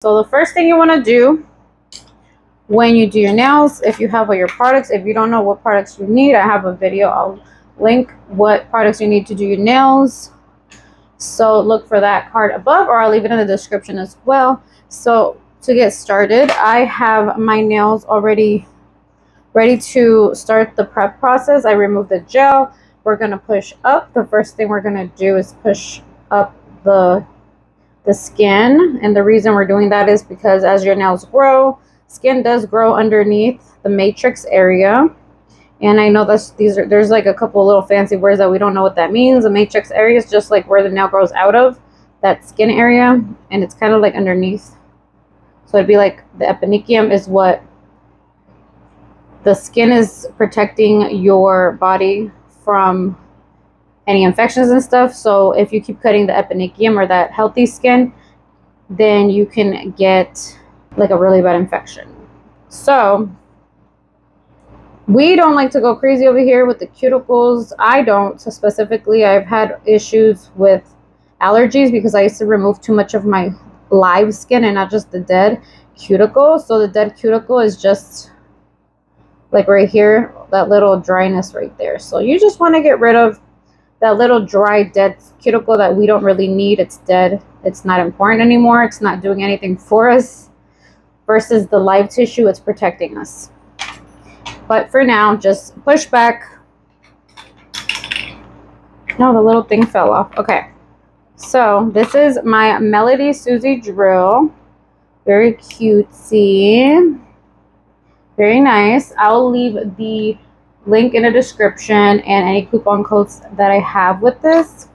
So the first thing you want to do when you do your nails, if you have all your products, if you don't know what products you need, I have a video. I'll link what products you need to do your nails. So look for that card above, or I'll leave it in the description as well. So to get started, I have my nails already ready to start the prep process. I removed the gel. We're going to push up. The first thing we're going to do is push up the skin, and the reason we're doing that is because as your nails grow, skin does grow underneath the matrix area. And I know there's like a couple little fancy words that we don't know what that means. The matrix area is just like where the nail grows out of, that skin area, and it's kind of like underneath. So it'd be like the epinicium is what the skin is protecting your body from any infections and stuff. So if you keep cutting the epinicium or that healthy skin, then you can get like a really bad infection. So we don't like to go crazy over here with the cuticles. I don't. So specifically, I've had issues with allergies because I used to remove too much of my live skin and not just the dead cuticle. So the dead cuticle is just like right here, that little dryness right there. So you just want to get rid of that little dry dead cuticle that we don't really need. It's dead. It's not important anymore. It's not doing anything for us, versus the live tissue, it's protecting us. But for now, just push back. No, the little thing fell off. Okay, so this is my Melody Susie drill. Very cutesy, very nice. I'll leave the link in the description and any coupon codes that I have with this.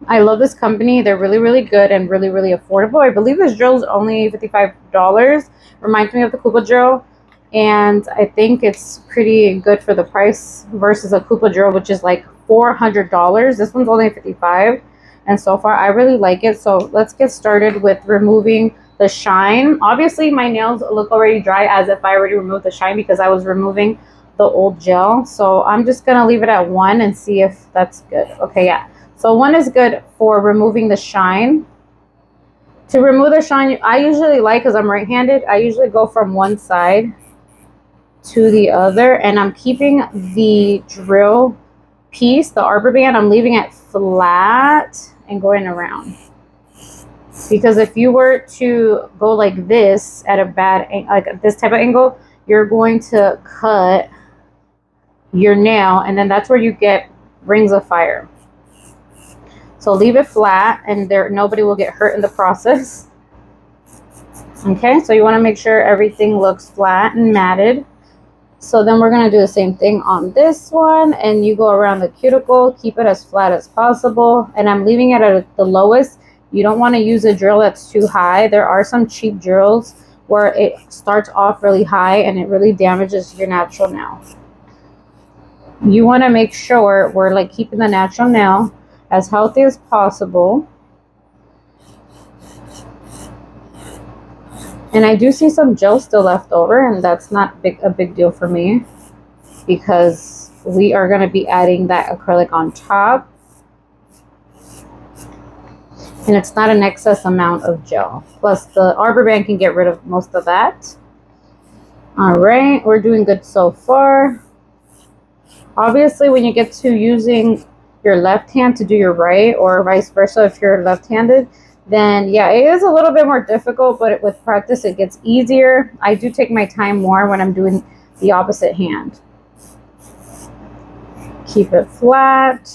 I love this company. They're really, really good and really, really affordable. I believe this drill is only $55. Reminds me of the Coupa drill, and I think it's pretty good for the price versus a Coupa drill, which is like $400. This one's only $55, and so far I really like it. So let's get started with removing the shine. Obviously my nails look already dry as if I already removed the shine because I was removing the old gel. So I'm just gonna leave it at 1 and see if that's good. Okay, yeah. So 1 is good for removing the shine. To remove the shine, I usually like, because I'm right-handed, I usually go from one side to the other, and I'm keeping the drill piece, the arbor band, I'm leaving it flat and going around. Because if you were to go like this at a bad, like this type of angle, you're going to cut your nail, and then that's where you get rings of fire. So leave it flat, and nobody will get hurt in the process. Okay, so you want to make sure everything looks flat and matted. So then we're going to do the same thing on this one, and you go around the cuticle, keep it as flat as possible, and I'm leaving it at the lowest. You don't want to use a drill that's too high. There are some cheap drills where it starts off really high and it really damages your natural nail. You want to make sure we're like keeping the natural nail as healthy as possible. And I do see some gel still left over, and that's not a big deal for me because we are going to be adding that acrylic on top. And it's not an excess amount of gel. Plus the arbor band can get rid of most of that. All right, we're doing good so far. Obviously, when you get to using your left hand to do your right, or vice versa if you're left-handed, then yeah, it is a little bit more difficult, but with practice it gets easier. I do take my time more when I'm doing the opposite hand. Keep it flat.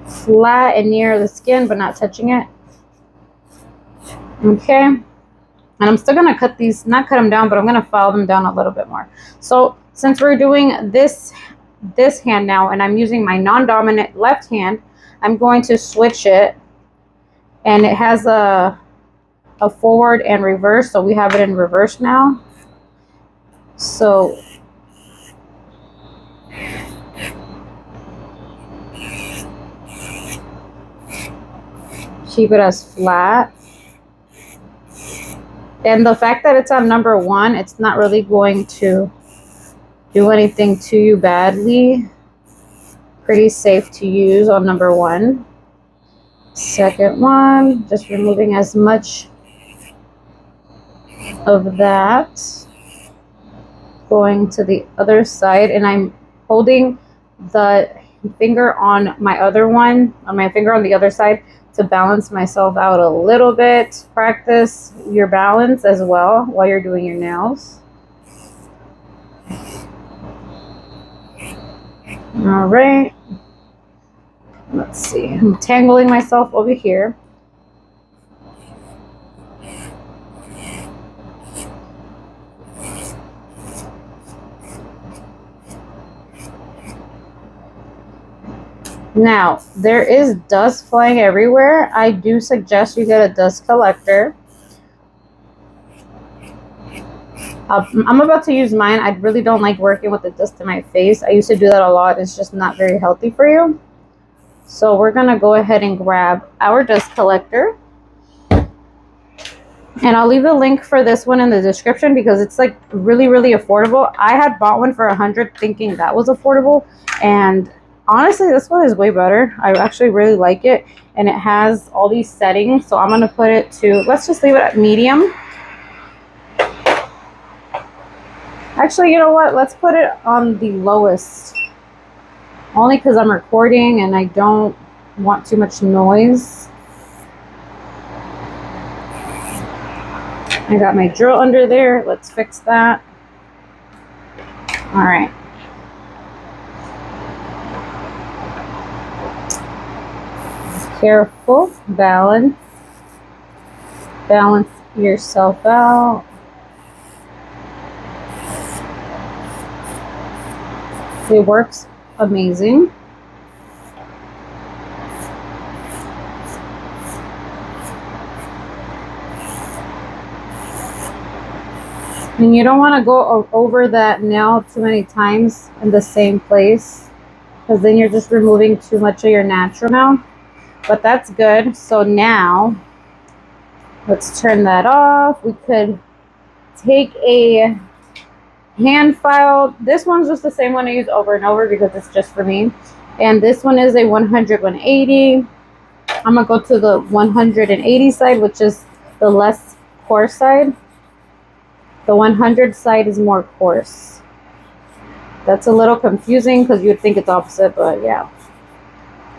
Flat and near the skin, but not touching it. Okay. And I'm still going to cut these, not cut them down, but I'm going to file them down a little bit more. So since we're doing this hand now, and I'm using my non-dominant left hand, I'm going to switch it, and it has a forward and reverse, so we have it in reverse now. So keep it as flat. And the fact that it's on number 1, it's not really going to do anything to you badly. Pretty safe to use on number 1. Second one, just removing as much of that. Going to the other side, and I'm holding the finger on my other one, on my finger on the other side, to balance myself out a little bit. Practice your balance as well while you're doing your nails. All right. Let's see. I'm tangling myself over here. Now, there is dust flying everywhere. I do suggest you get a dust collector. I'm about to use mine. I really don't like working with the dust in my face. I used to do that a lot. It's just not very healthy for you. So we're going to go ahead and grab our dust collector. And I'll leave the link for this one in the description because it's like really, really affordable. I had bought one for $100 thinking that was affordable. And honestly, this one is way better. I actually really like it. And it has all these settings. So I'm going to put it to, let's just leave it at medium. Actually, you know what? Let's put it on the lowest. Only because I'm recording and I don't want too much noise. I got my drill under there. Let's fix that. All right. Careful. Balance. Balance yourself out. It works amazing. And you don't want to go over that nail too many times in the same place because then you're just removing too much of your natural nail. But that's good. So now let's turn that off. We could take a hand file. This one's just the same one I use over and over because it's just for me. And this one is a 100/180. I'm going to go to the 180 side, which is the less coarse side. The 100 side is more coarse. That's a little confusing because you'd think it's opposite, but yeah.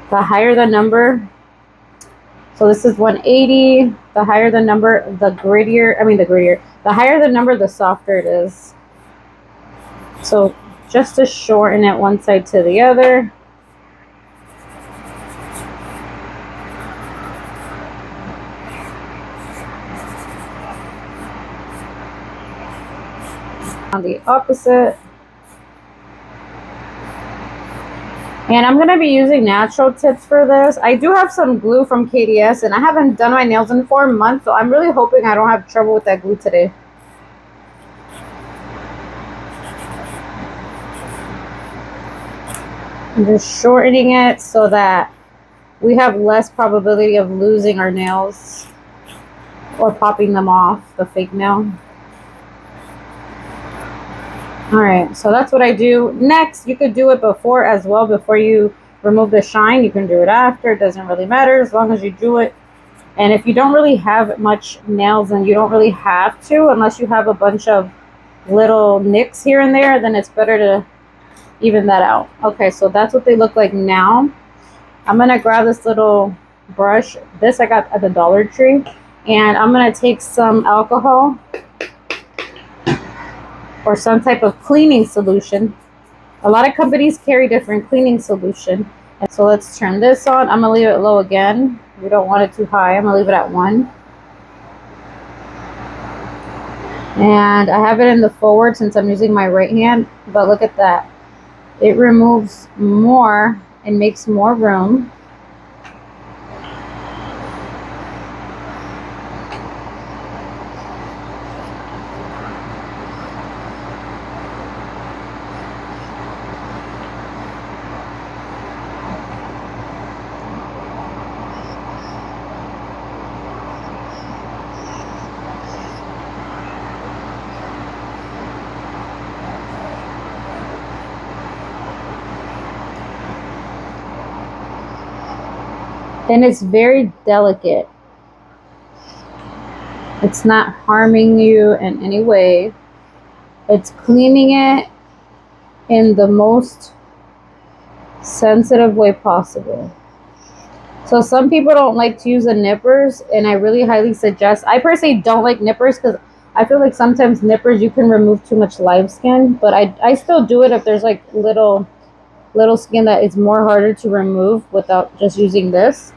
The higher the number, so this is 180. The higher the number, the higher the number, the softer it is. So just to shorten it one side to the other. On the opposite. And I'm going to be using natural tips for this. I do have some glue from KDS and I haven't done my nails in 4 months, so I'm really hoping I don't have trouble with that glue today. I'm just shortening it so that we have less probability of losing our nails or popping them off, the fake nail. Alright, so that's what I do. Next, you could do it before as well, before you remove the shine. You can do it after, it doesn't really matter as long as you do it. And if you don't really have much nails, and you don't really have to, unless you have a bunch of little nicks here and there, then it's better to even that out. Okay, so that's what they look like now. I'm going to grab this little brush. This I got at the Dollar Tree. And I'm going to take some alcohol or some type of cleaning solution. A lot of companies carry different cleaning solution. And so let's turn this on. I'm going to leave it low again. We don't want it too high. I'm going to leave it at 1. And I have it in the forward since I'm using my right hand. But look at that. It removes more and makes more room. And it's very delicate. It's not harming you in any way. It's cleaning it in the most sensitive way possible. So some people don't like to use the nippers, and I really highly suggest. I personally don't like nippers because I feel like sometimes nippers you can remove too much live skin, but I still do it if there's like little skin that is more harder to remove without just using this.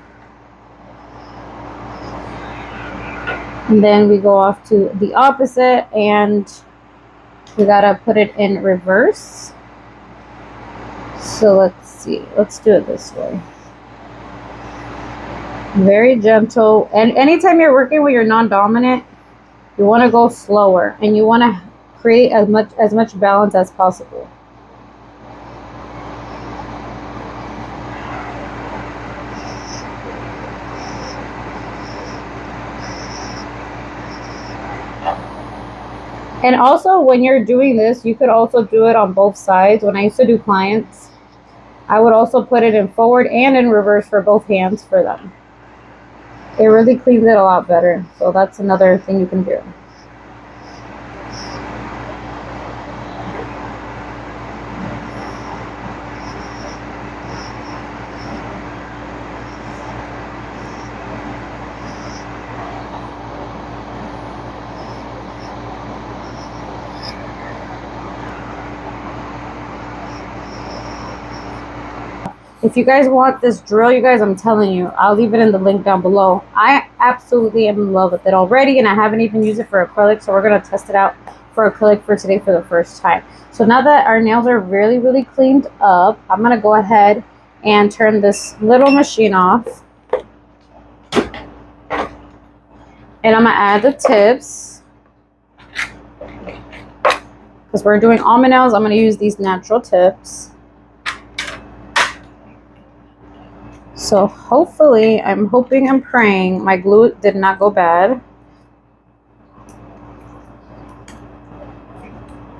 And then we go off to the opposite, and we gotta put it in reverse. So let's see, let's do it this way. Very gentle. And anytime you're working with your non-dominant, you want to go slower, and you want to create as much balance as possible. And also, when you're doing this, you could also do it on both sides. When I used to do clients, I would also put it in forward and in reverse for both hands for them. It really cleans it a lot better. So that's another thing you can do. If you guys want this drill, you guys, I'm telling you, I'll leave it in the link down below. I absolutely am in love with it already, and I haven't even used it for acrylic, so we're going to test it out for acrylic for today for the first time. So now that our nails are really, really cleaned up, I'm going to go ahead and turn this little machine off. And I'm going to add the tips. Because we're doing almond nails, I'm going to use these natural tips. So hopefully, I'm hoping and praying my glue did not go bad.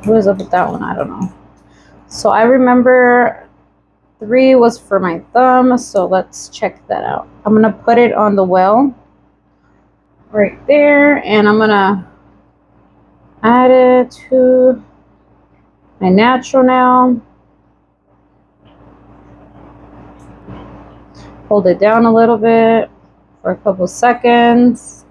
What was up with that one? I don't know. So I remember 3 was for my thumb. So let's check that out. I'm going to put it on the well right there. And I'm going to add it to my natural nail. Hold it down a little bit for a couple seconds.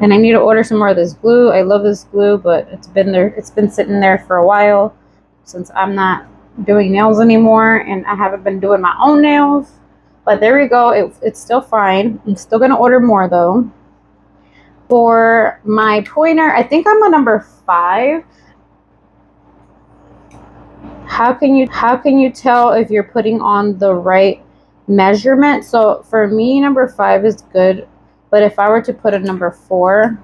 And I need to order some more of this glue. I love this glue, but it's been there. It's been sitting there for a while since I'm not doing nails anymore, and I haven't been doing my own nails. But there we go. It's still fine. I'm still gonna order more though. For my pointer, I think I'm a number 5. How can you tell if you're putting on the right measurement? So for me, number 5 is good, but if I were to put a number 4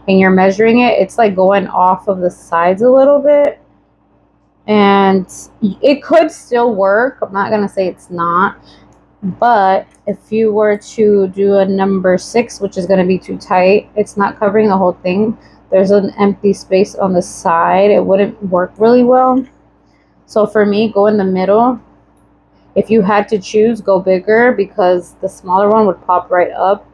and you're measuring it, it's like going off of the sides a little bit, and it could still work. I'm not gonna say it's not, but if you were to do a number 6, which is going to be too tight, it's not covering the whole thing, there's an empty space on the side, it wouldn't work really well. So for me, go in the middle. If you had to choose, go bigger, because the smaller one would pop right up.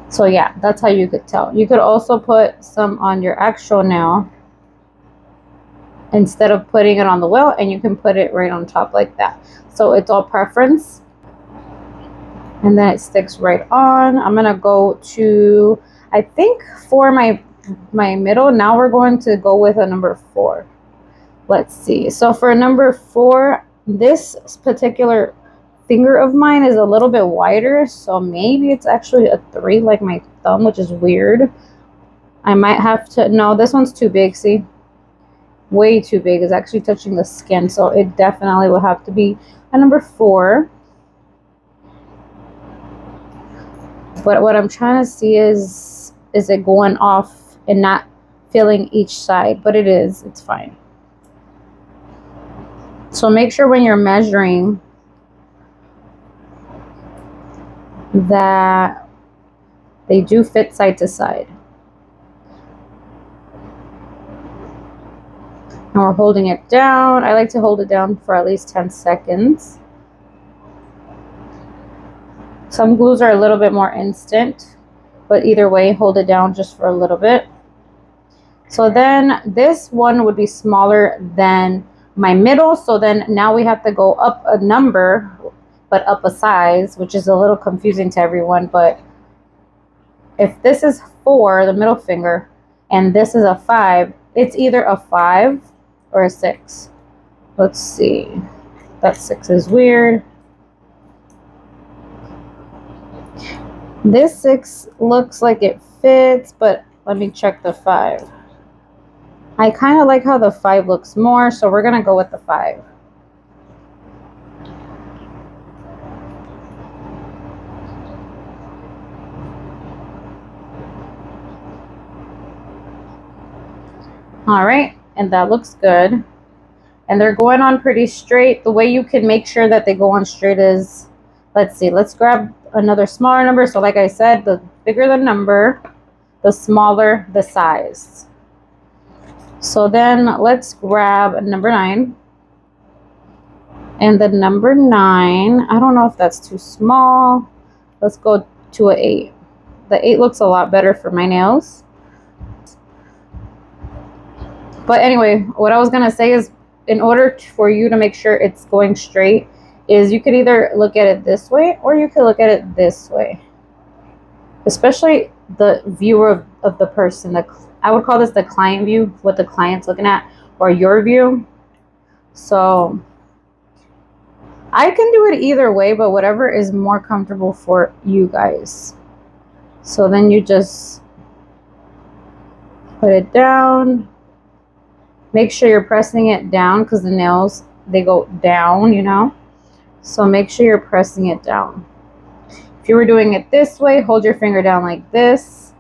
So yeah, that's how you could tell. You could also put some on your actual nail instead of putting it on the well, and you can put it right on top like that. So it's all preference. And then it sticks right on. I'm gonna go to, I think for my middle, now we're going to go with a number 4. Let's see. So for number 4, this particular finger of mine is a little bit wider, so maybe it's actually a 3 like my thumb, which is weird. I might have to, no, this one's too big, see? Way too big. It's actually touching the skin, so it definitely will have to be a number 4. But what I'm trying to see is it going off and not filling each side? But it is. It's fine. So make sure when you're measuring that they do fit side to side. And we're holding it down. I like to hold it down for at least 10 seconds. Some glues are a little bit more instant, but either way, hold it down just for a little bit. So then this one would be smaller than my middle. So then now we have to go up a number, but up a size, which is a little confusing to everyone. But if this is 4, the middle finger, and this is a 5, it's either a 5 or a 6. Let's see. That 6 is weird. This 6 looks like it fits, but let me check the 5. I kind of like how the 5 looks more, so we're going to go with the 5. All right, and that looks good. And they're going on pretty straight. The way you can make sure that they go on straight is, let's see, let's grab another smaller number. So like I said, the bigger the number, the smaller the size. So then let's grab number 9. And the number 9, I don't know if that's too small. Let's go to an 8. The 8 looks a lot better for my nails. But anyway, what I was going to say is, in order for you to make sure it's going straight, is you could either look at it this way or you could look at it this way. Especially the viewer of the person. I would call this the client view, what the client's looking at, or your view. So I can do it either way, but whatever is more comfortable for you guys. So then you just put it down. Make sure you're pressing it down because the nails, they go down, you know. So make sure you're pressing it down. If you were doing it this way, hold your finger down like this.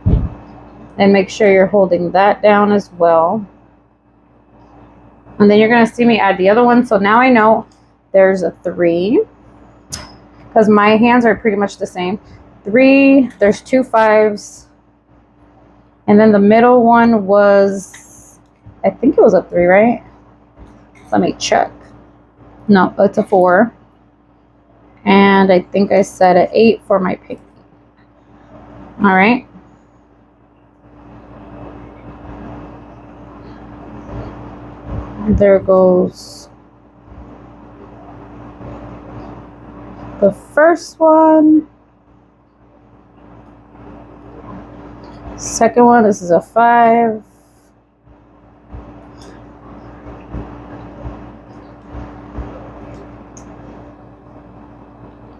And make sure you're holding that down as well. And then you're going to see me add the other one. So now I know there's a 3. Because my hands are pretty much the same. 3, there's 2 5s. And then the middle one was, I think it was a 3, right? Let me check. No, it's a 4. And I think I said an 8 for my pinky. All right. There goes the first one. Second one, this is a 5.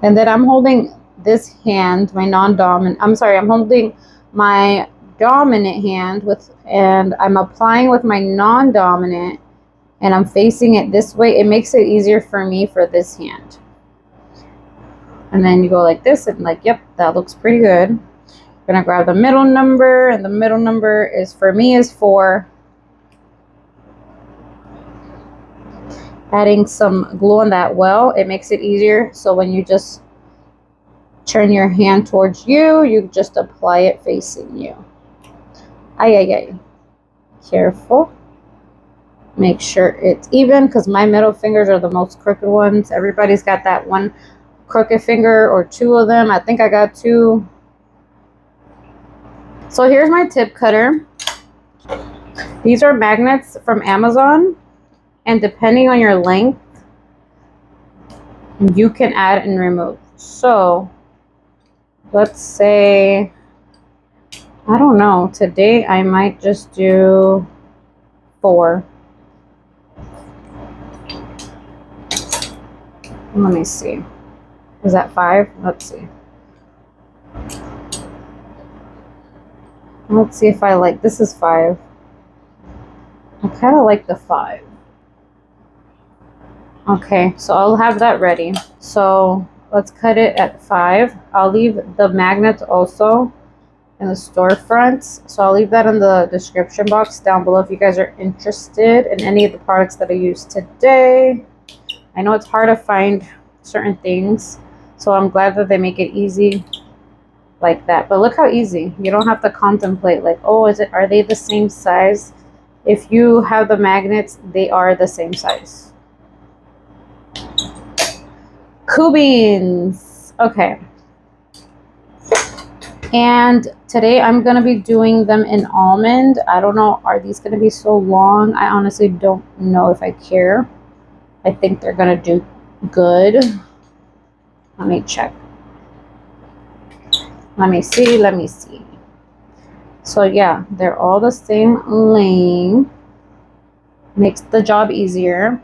And then I'm holding this hand, my non-dominant, I'm holding my dominant hand and I'm applying with my non-dominant, and I'm facing it this way. It makes it easier for me for this hand. And then you go like this and like, yep, that looks pretty good. I'm gonna grab the middle number, and the middle number is, for me, is 4. Adding some glue on that well, it makes it easier. So when you just turn your hand towards you, you just apply it facing you. Ay. Careful. Make sure it's even, because my middle fingers are the most crooked ones. Everybody's got that one crooked finger, or 2 of them. I think I got 2. So here's my tip cutter. These are magnets from Amazon. And depending on your length, you can add and remove. So let's say, I don't know, today I might just do 4. Let me see. Is that 5? Let's see. Let's see if I like, this is 5. I kind of like the 5. Okay, so I'll have that ready. So let's cut it at 5. I'll leave the magnets also in the storefront. So I'll leave that in the description box down below if you guys are interested in any of the products that I used today. I know it's hard to find certain things, so I'm glad that they make it easy like that. But look how easy. You don't have to contemplate like, oh, are they the same size? If you have the magnets, they are the same size. Cool beans. Okay. And today I'm going to be doing them in almond. I don't know, are these going to be so long? I honestly don't know if I care. I think they're going to do good. Let me check. Let me see. Let me see. So yeah, they're all the same length. Makes the job easier.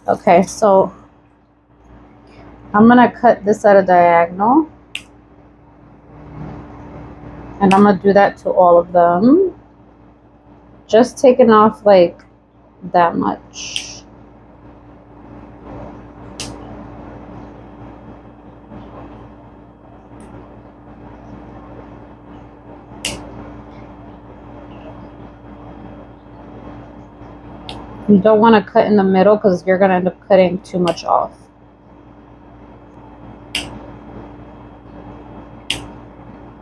Okay, so I'm going to cut this at a diagonal. And I'm going to do that to all of them. Just taking off like that much. You don't want to cut in the middle because you're going to end up cutting too much off.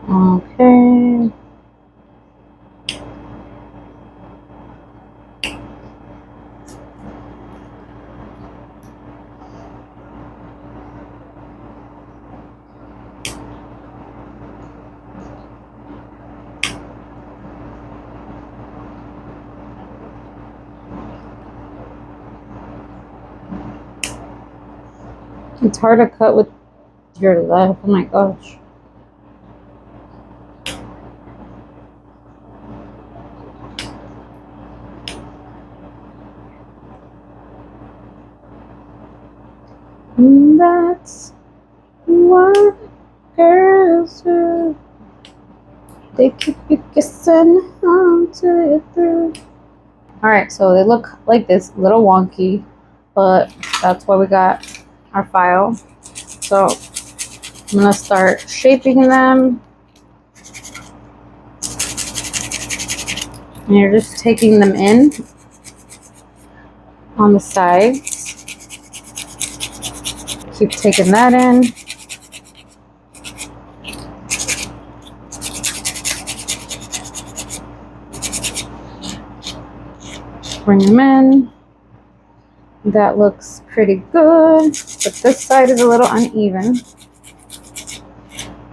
Okay. It's hard to cut with your left. Oh my gosh. That's what girls do. They keep you kissing until you're through. Alright, so they look like this, a little wonky, but that's why we got our file. So I'm going to start shaping them. And you're just taking them in on the sides. Keep taking that in. Bring them in. That looks pretty good, but this side is a little uneven.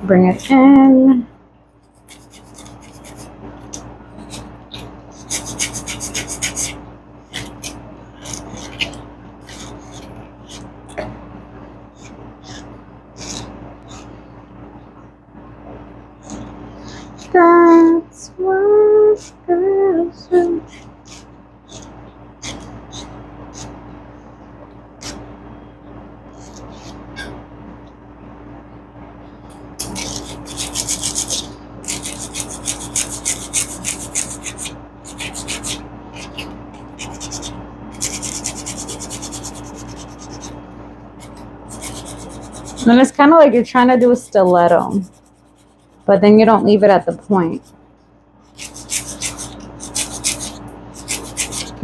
Bring it in. That's what girls do. And it's kind of like you're trying to do a stiletto, but then you don't leave it at the point.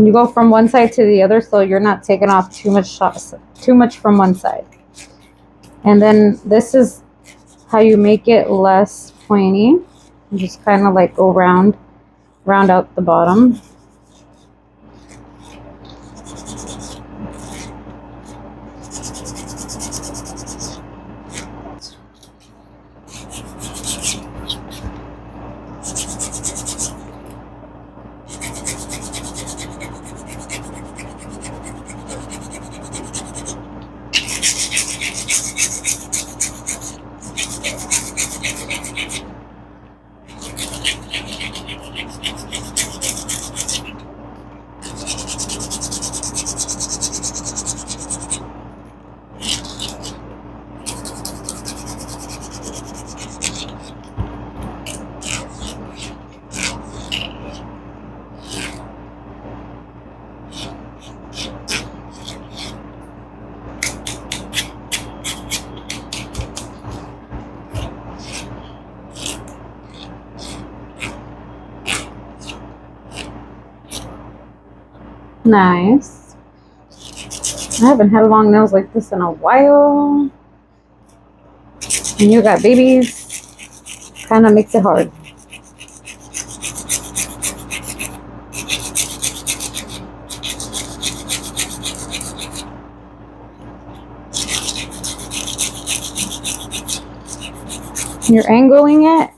You go from one side to the other, so you're not taking off too much from one side. And then this is how you make it less pointy. You just kind of like go round out the bottom. Nice. I haven't had long nails like this in a while. And you got babies. Kind of makes it hard. You're angling it.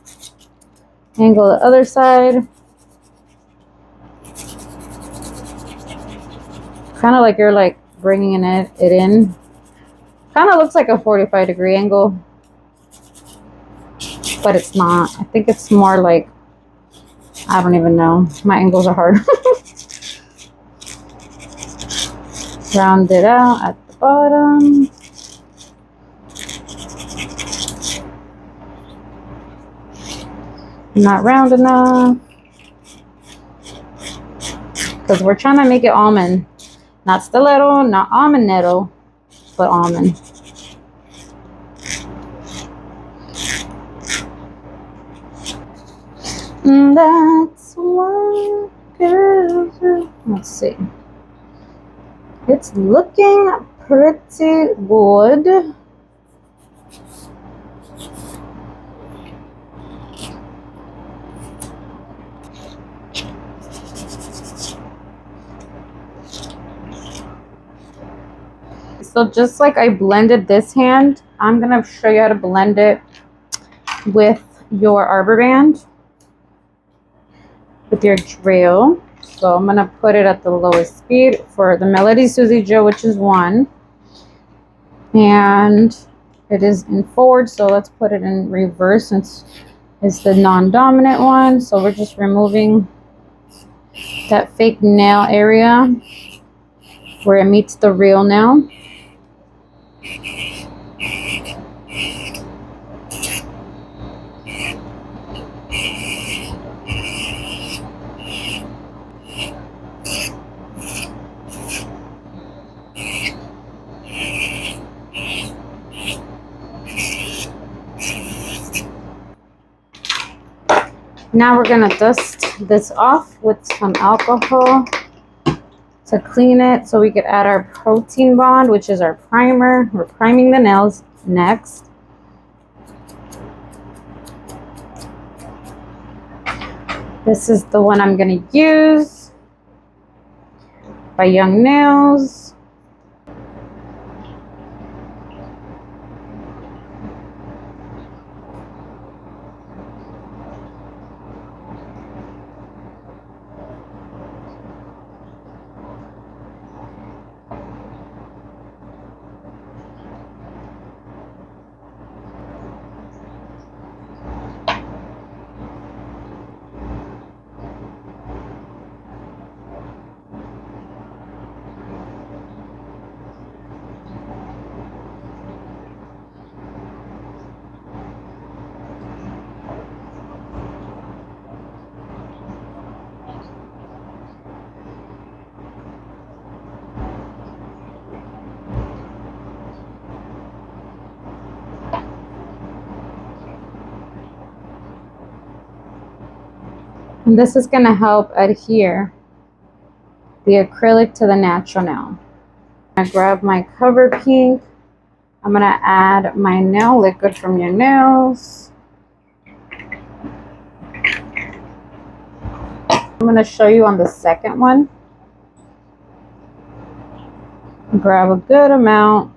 Angle the other side. Kind of like you're like bringing it in. Kind of looks like a 45-degree angle, but it's not. I think it's more like, I don't even know. My angles are hard. Round it out at the bottom. Not round enough. Because we're trying to make it almond. Not stiletto, not almond-netto, but almond. And that's what girls do. Let's see. It's looking pretty good. So just like I blended this hand, I'm going to show you how to blend it with your arbor band, with your drill. So I'm going to put it at the lowest speed for the Melody Susie Joe, which is 1. And it is in forward, so let's put it in reverse since it's the non-dominant one. So we're just removing that fake nail area where it meets the real nail. Now we're going to dust this off with some alcohol to clean it so we could add our protein bond, which is our primer. We're priming the nails next. This is the one I'm going to use by Young Nails. And this is going to help adhere the acrylic to the natural nail. I'm going to grab my Cover Pink. I'm going to add my nail liquid from Your Nails. I'm going to show you on the second one. Grab a good amount.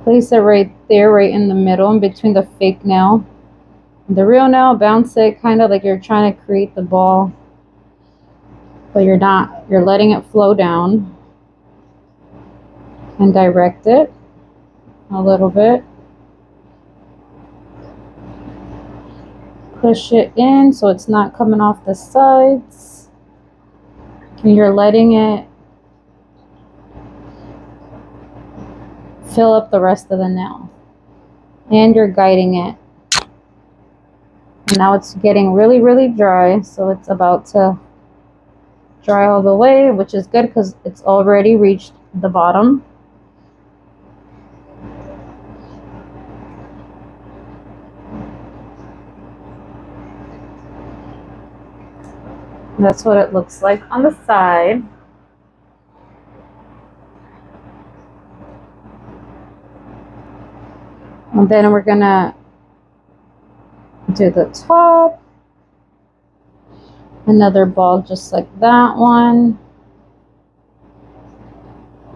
Place it right there, right in the middle, in between the fake nail and the real nail. Bounce it kind of like you're trying to create the ball, but you're not. You're letting it flow down. And direct it a little bit. Push it in so it's not coming off the sides. And you're letting it fill up the rest of the nail. And you're guiding it. And now it's getting really, really dry. So it's about to dry all the way, which is good because it's already reached the bottom. That's what it looks like on the side. And then we're gonna do the top. Another ball just like that one.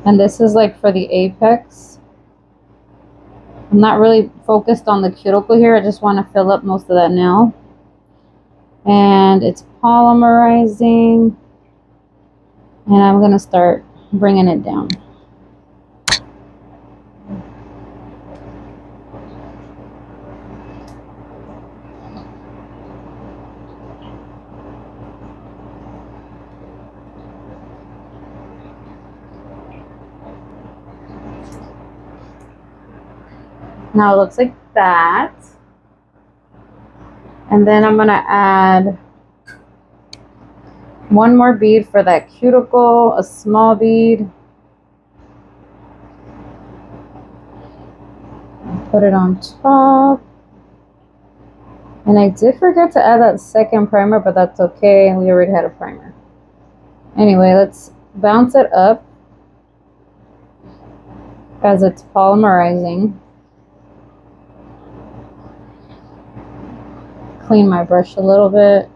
And this is like for the apex. I'm not really focused on the cuticle here. I just want to fill up most of that nail. And it's polymerizing. And I'm going to start bringing it down. Now it looks like that. And then I'm going to add one more bead for that cuticle, a small bead. Put it on top. And I did forget to add that second primer, but that's okay. We already had a primer. Anyway, let's bounce it up as it's polymerizing. Clean my brush a little bit,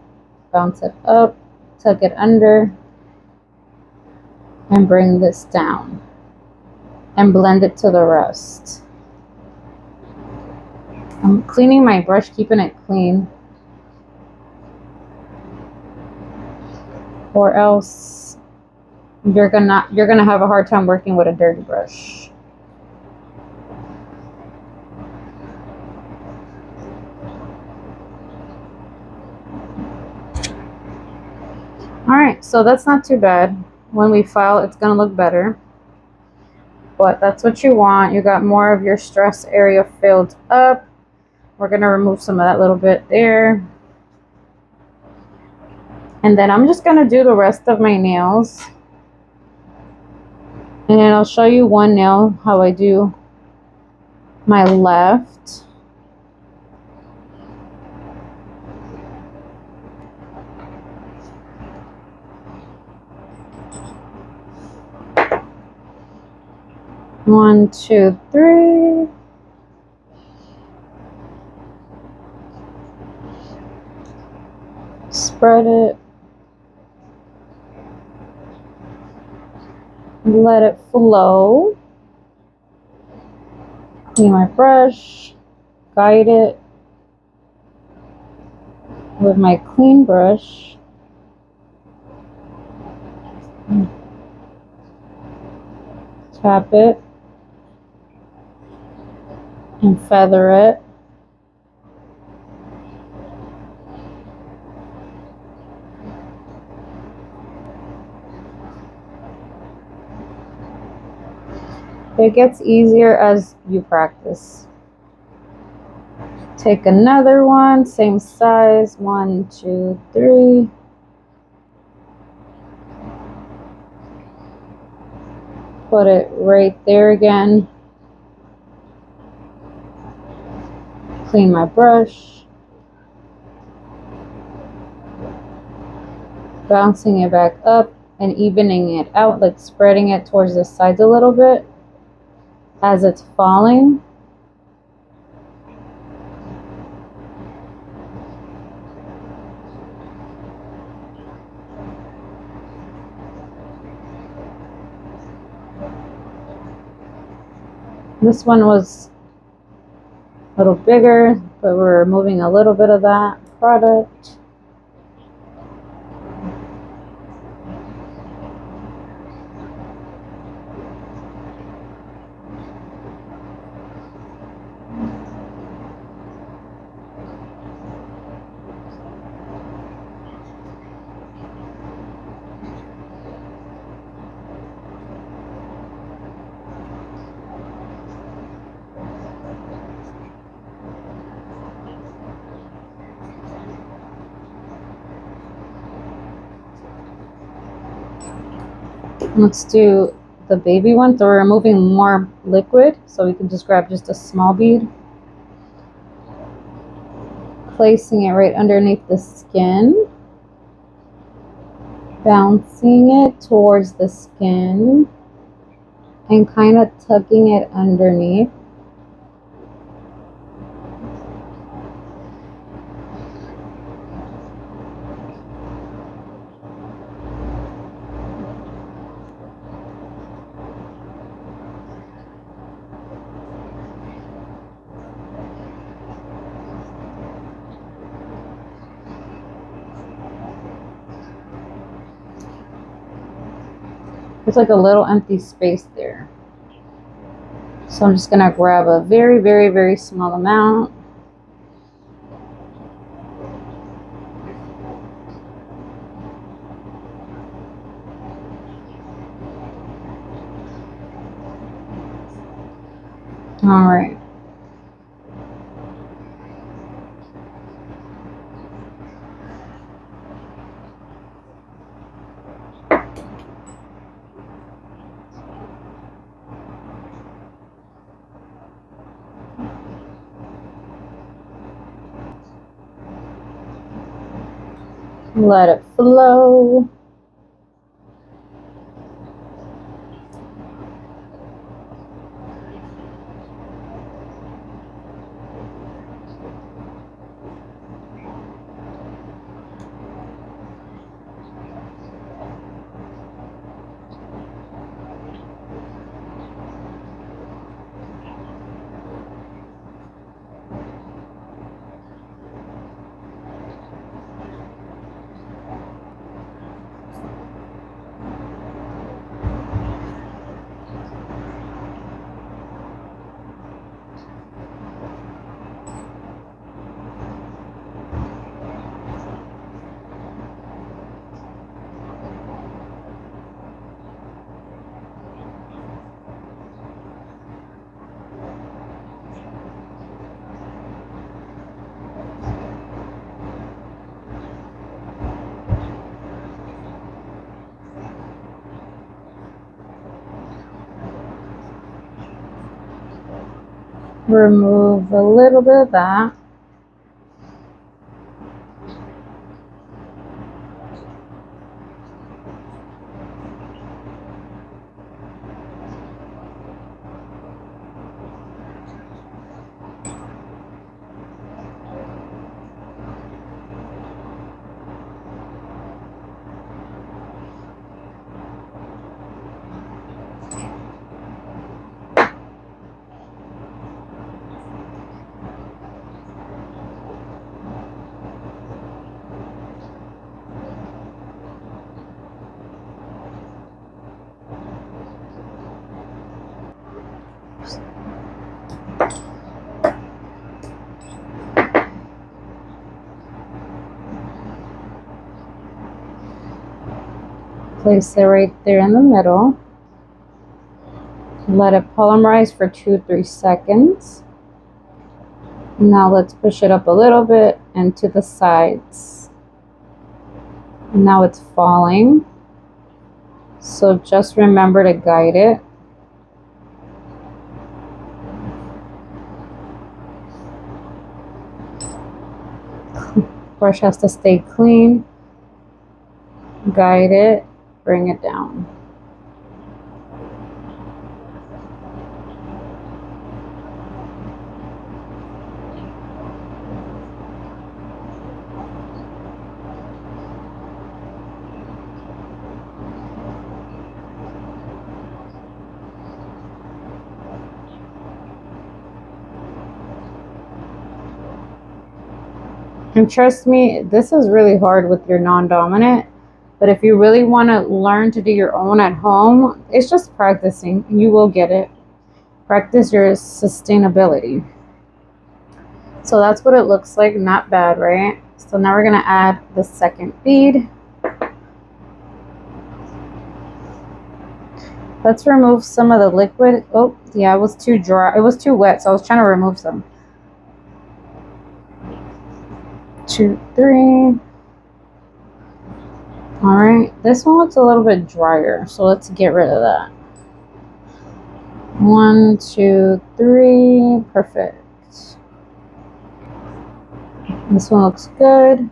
bounce it up, tuck it under, and bring this down and blend it to the rest. I'm cleaning my brush, keeping it clean, or else you're gonna have a hard time working with a dirty brush. Alright, so that's not too bad. When we file, it's gonna look better. But that's what you want. You got more of your stress area filled up. We're gonna remove some of that little bit there. And then I'm just gonna do the rest of my nails. And then I'll show you one nail, how I do my left. One, two, three. Spread it. Let it flow. Clean my brush. Guide it with my clean brush. Tap it and feather it. It gets easier as you practice. Take another one, same size, 1, 2, 3. Put it right there again. Clean my brush. Bouncing it back up and evening it out, like spreading it towards the sides a little bit as it's falling. This one was a little bigger, but we're removing a little bit of that product. Let's do the baby one. So we're removing more liquid, so we can just grab just a small bead. Placing it right underneath the skin. Bouncing it towards the skin. And kind of tucking it underneath. There's like a little empty space there. So I'm just gonna grab a very, very, very small amount. All right. Let it flow. Remove a little bit of that. Place it right there in the middle. Let it polymerize for 2-3 seconds. Now let's push it up a little bit and to the sides. Now it's falling. So just remember to guide it. Brush has to stay clean. Guide it, bring it down. And trust me, this is really hard with your non-dominant. But if you really want to learn to do your own at home, it's just practicing. You will get it. Practice your sustainability. So that's what it looks like. Not bad, right? So now we're going to add the second bead. Let's remove some of the liquid. Oh, yeah, it was too dry. It was too wet, so I was trying to remove some. 2, 3. All right, this one looks a little bit drier, so let's get rid of that. 1, 2, 3, perfect. This one looks good.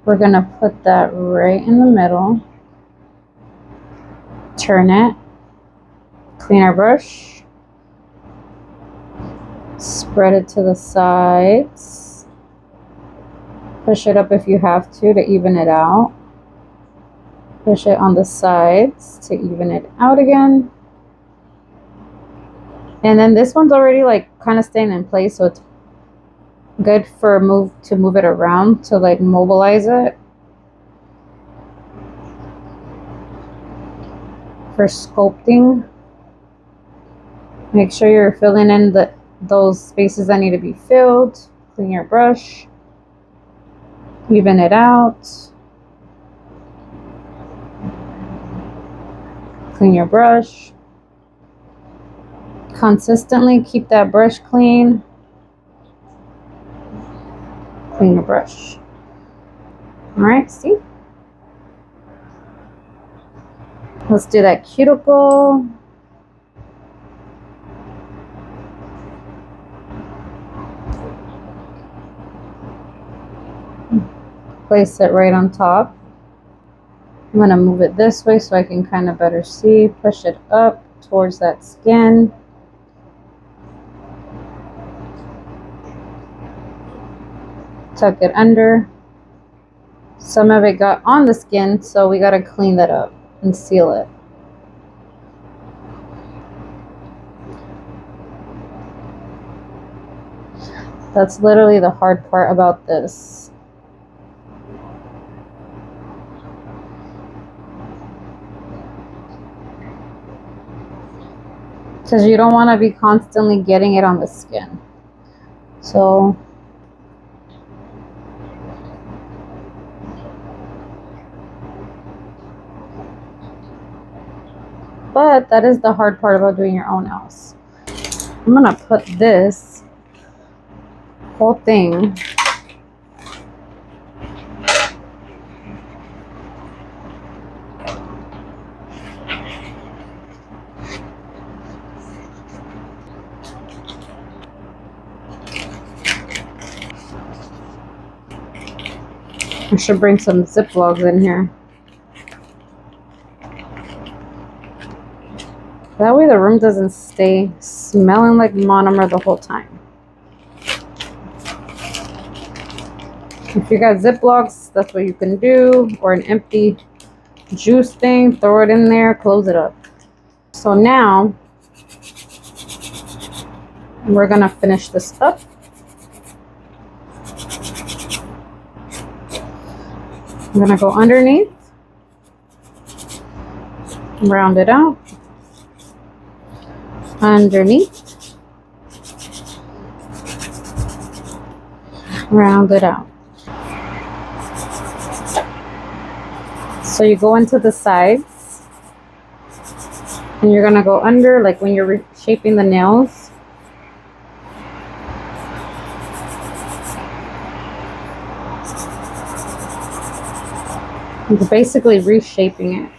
We're gonna put that right in the middle. Turn it. Clean our brush. Spread it to the sides. Push it up if you have to even it out. Push it on the sides to even it out again. And then this one's already like kind of staying in place, so it's good for move it around to like mobilize it. for sculpting. Make sure you're filling in those spaces that need to be filled. Clean your brush. Even it out. Clean your brush. Consistently keep that brush clean. Clean your brush. All right, see? Let's do that cuticle. Place it right on top. I'm going to move it this way so I can kind of better see. Push it up towards that skin. Tuck it under. Some of it got on the skin, so we got to clean that up and seal it. That's literally the hard part about this. Because you don't want to be constantly getting it on the skin. So but that is the hard part about doing your own nails. I'm gonna put this whole thing I should bring some Ziplocs in here. That way the room doesn't stay smelling like monomer the whole time. If you got Ziplocs, that's what you can do. Or an empty juice thing, throw it in there, close it up. So now, we're gonna finish this up. I'm gonna go underneath, round it out, underneath, round it out. So you go into the sides, and you're gonna go under, like when you're shaping the nails. You're basically reshaping it.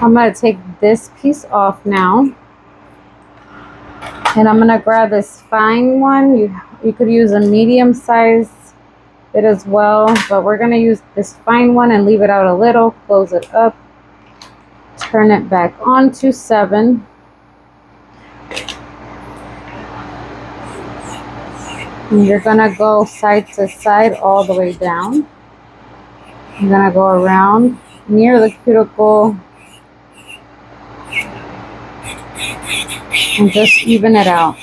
I'm going to take this piece off now, and I'm going to grab this fine one. You could use a medium size bit as well, but we're going to use this fine one and leave it out a little, close it up, turn it back on to 7. And you're going to go side to side all the way down. You're going to go around near the cuticle and just even it out.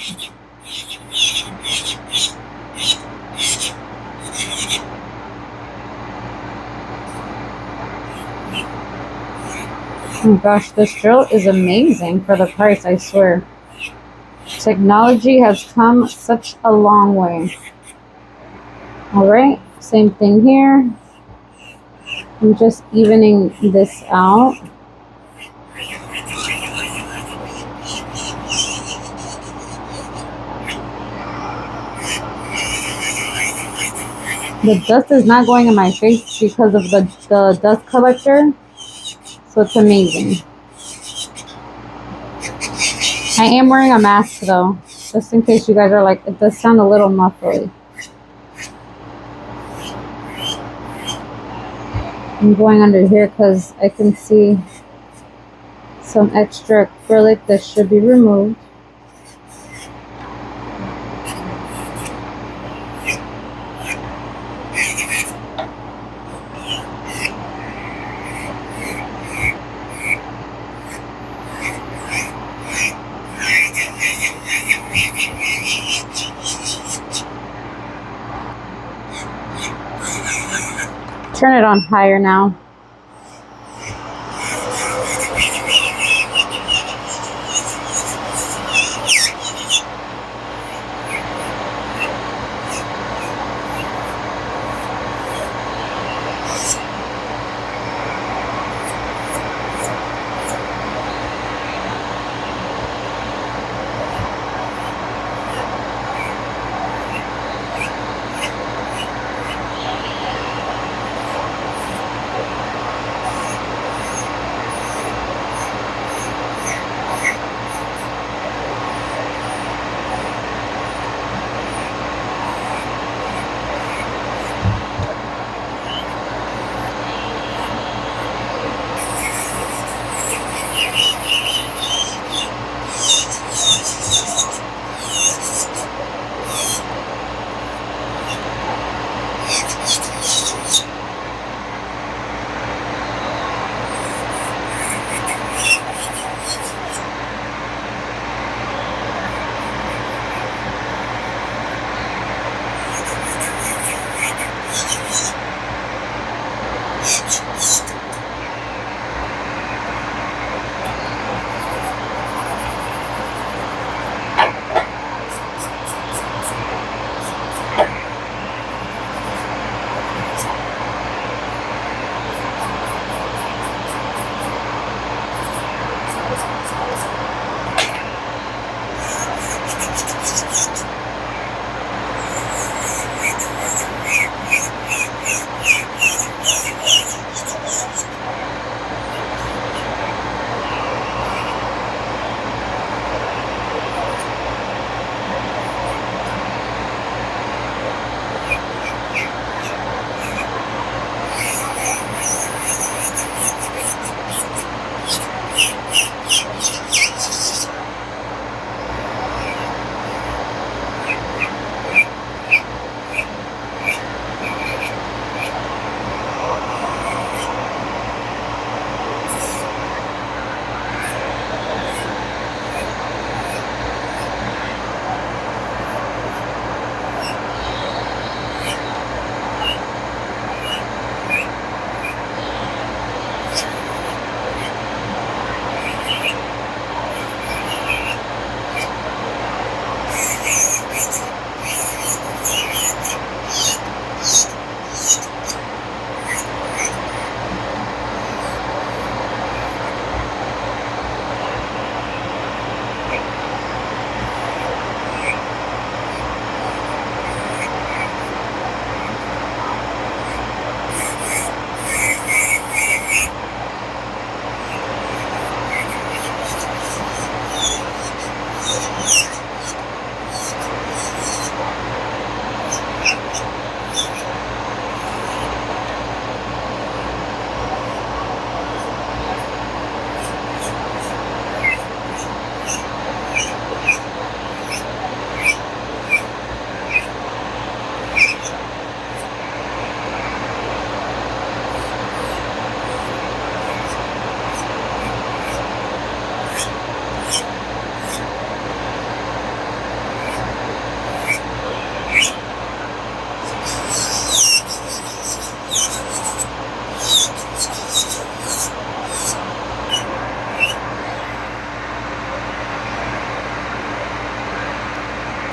Oh gosh, this drill is amazing for the price, I swear. Technology has come such a long way. Alright, same thing here. I'm just evening this out. The dust is not going in my face because of the dust collector, so it's amazing. I am wearing a mask though, just in case you guys are like, it does sound a little muffly. I'm going under here because I can see some extra acrylic that should be removed. Turn it on higher now.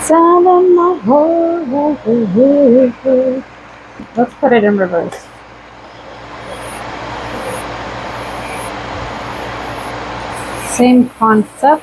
Sound of my heart. Let's put it in reverse. Same concept.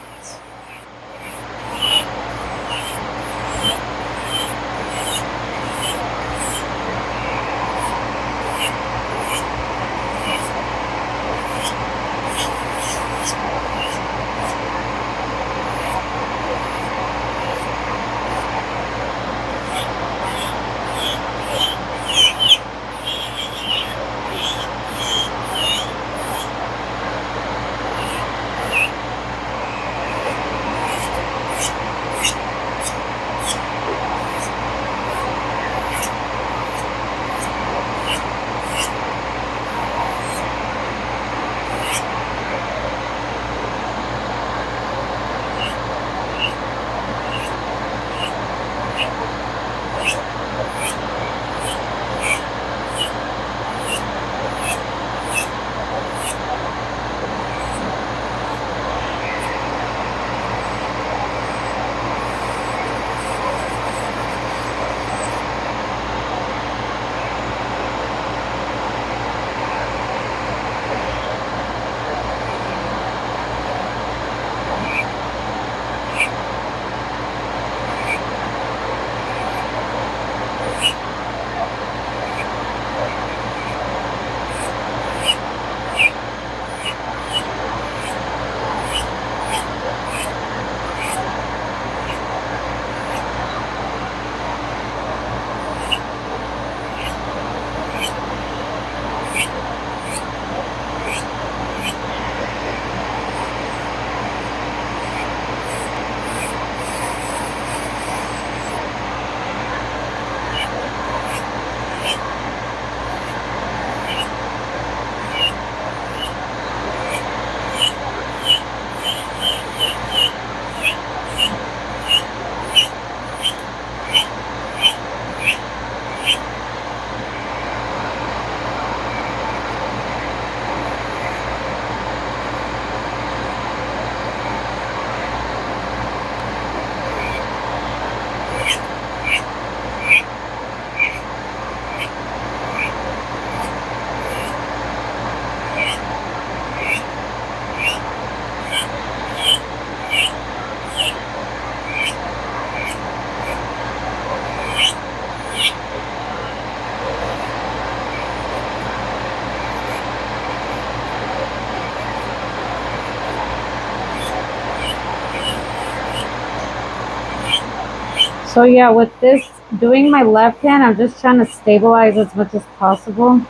So yeah, with this, doing my left hand, I'm just trying to stabilize as much as possible.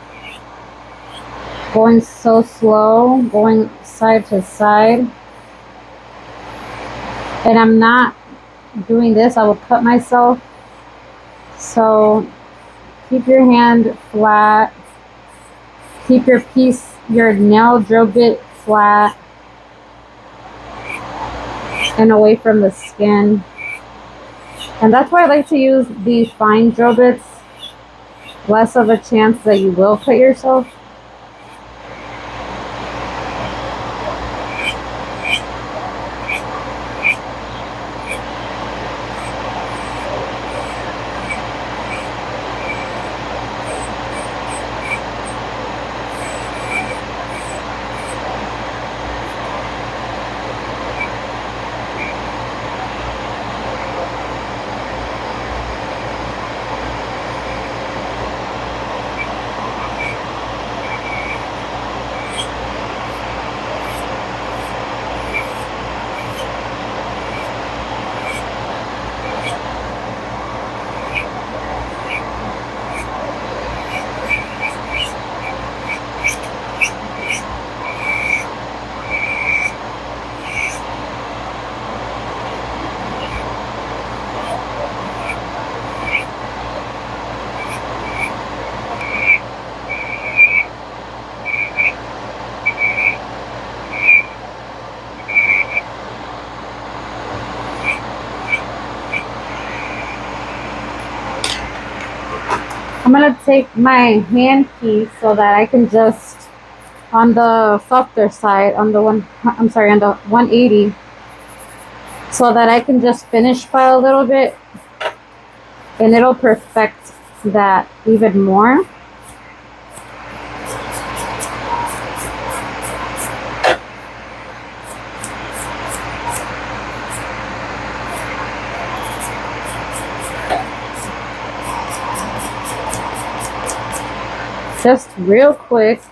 Going so slow, going side to side. And I'm not doing this, I will cut myself. So keep your hand flat. Keep your nail drill bit flat and away from the skin. And that's why I like to use these fine drill bits. Less of a chance that you will cut yourself. I'm gonna take my hand piece so that I can just, on the softer side, on the on the 180, so that I can just finish file a little bit and it'll perfect that even more. Just real quick.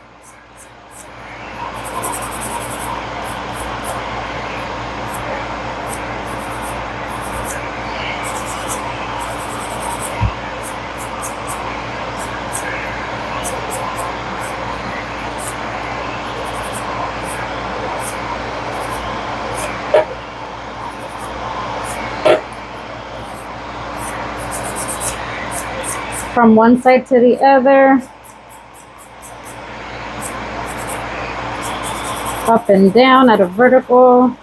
From one side to the other, up and down at a vertical.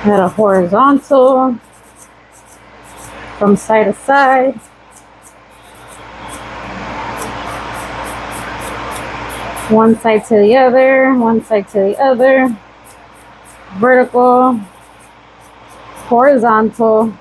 At a horizontal, from side to side. One side to the other, one side to the other. Vertical, horizontal.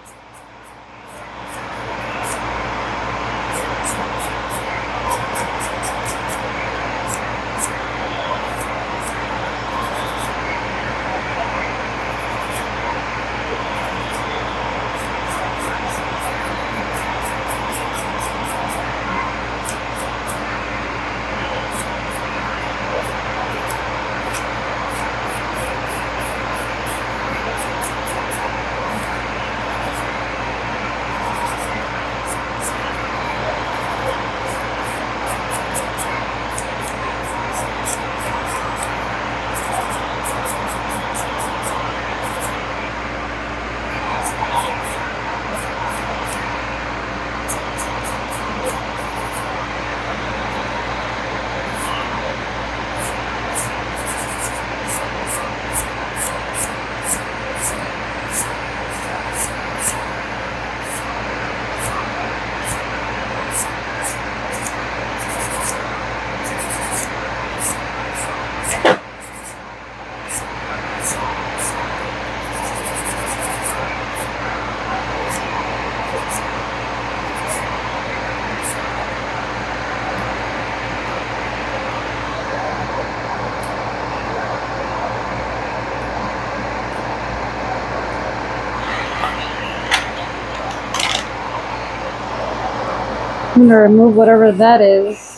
I'm going to remove whatever that is.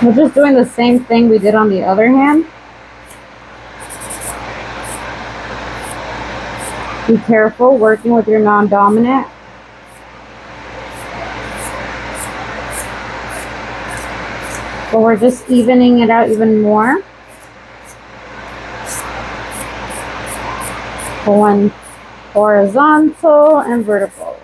We're just doing the same thing we did on the other hand. Be careful working with your non-dominant. But we're just evening it out even more. One horizontal and vertical.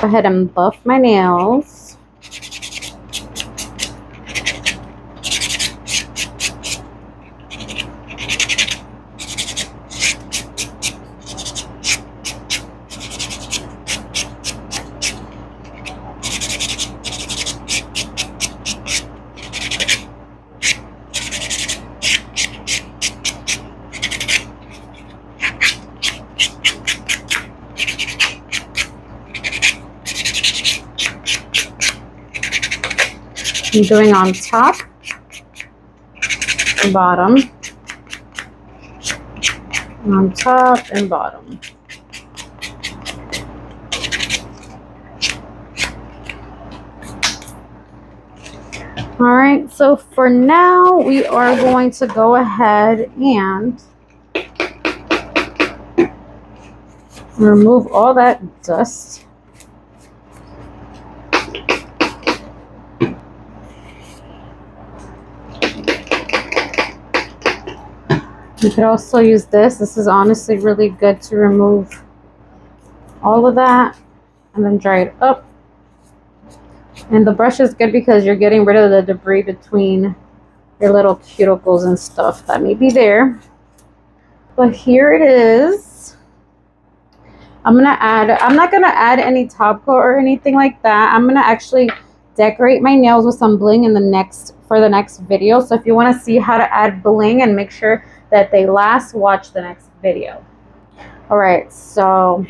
Go ahead and buff my nails. I'm doing on top and bottom, on top and bottom. All right, so for now, we are going to go ahead and remove all that dust. You could also use this. This is honestly really good to remove all of that and then dry it up. And the brush is good because you're getting rid of the debris between your little cuticles and stuff that may be there. But here it is. I'm not gonna add any top coat or anything like that. I'm gonna actually decorate my nails with some bling in for the next video. So if you want to see how to add bling and make sure that they last, watch the next video. All right, so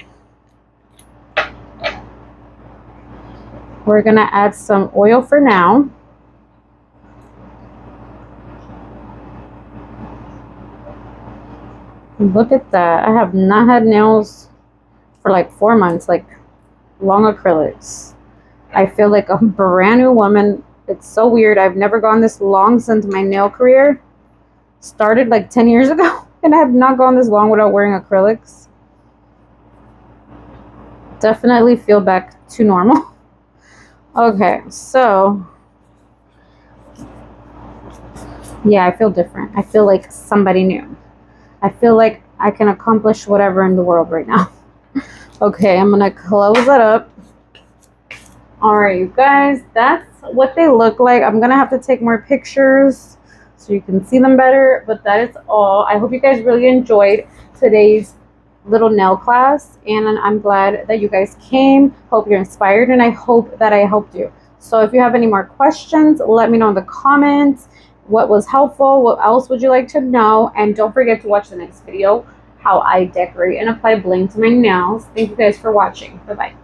we're gonna add some oil for now. Look at that. I have not had nails for like 4 months, like long acrylics. I feel like a brand new woman. It's so weird. I've never gone this long since my nail career started like 10 years ago, and I have not gone this long without wearing acrylics. Definitely feel back to normal. Okay, so yeah, I feel different. I feel like somebody new. I feel like I can accomplish whatever in the world right now. Okay, I'm gonna close it up. All right, you guys, that's what they look like. I'm gonna have to take more pictures so you can see them better, but that is all. I hope you guys really enjoyed today's little nail class, and I'm glad that you guys came. Hope you're inspired, and I hope that I helped you. So if you have any more questions, let me know in the comments. What was helpful? What else would you like to know? And don't forget to watch the next video, how I decorate and apply bling to my nails. Thank you guys for watching. Bye-bye.